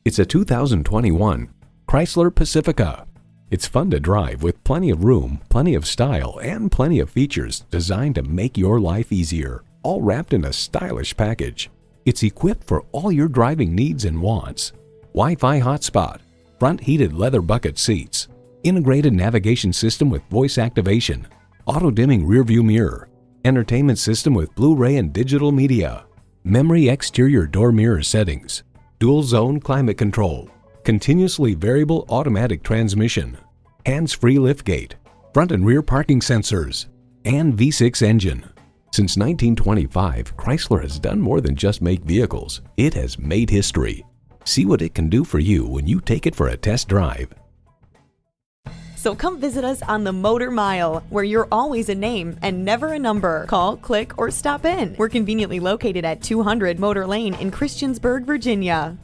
It's a 2021 Chrysler Pacifica. It's fun to drive with plenty of room, plenty of style, and plenty of features designed to make your life easier, all wrapped in a stylish package. It's equipped for all your driving needs and wants. Wi-Fi hotspot, front heated leather bucket seats, integrated navigation system with voice activation, auto-dimming rearview mirror, entertainment system with Blu-ray and digital media, memory exterior door mirror settings, dual zone climate control, continuously variable automatic transmission, hands-free liftgate, front and rear parking sensors, and V6 engine. Since 1925, Chrysler has done more than just make vehicles. It has made history. See what it can do for you when you take it for a test drive. So come visit us on the Motor Mile, where you're always a name and never a number. Call, click, or stop in. We're conveniently located at 200 Motor Lane in Christiansburg, Virginia.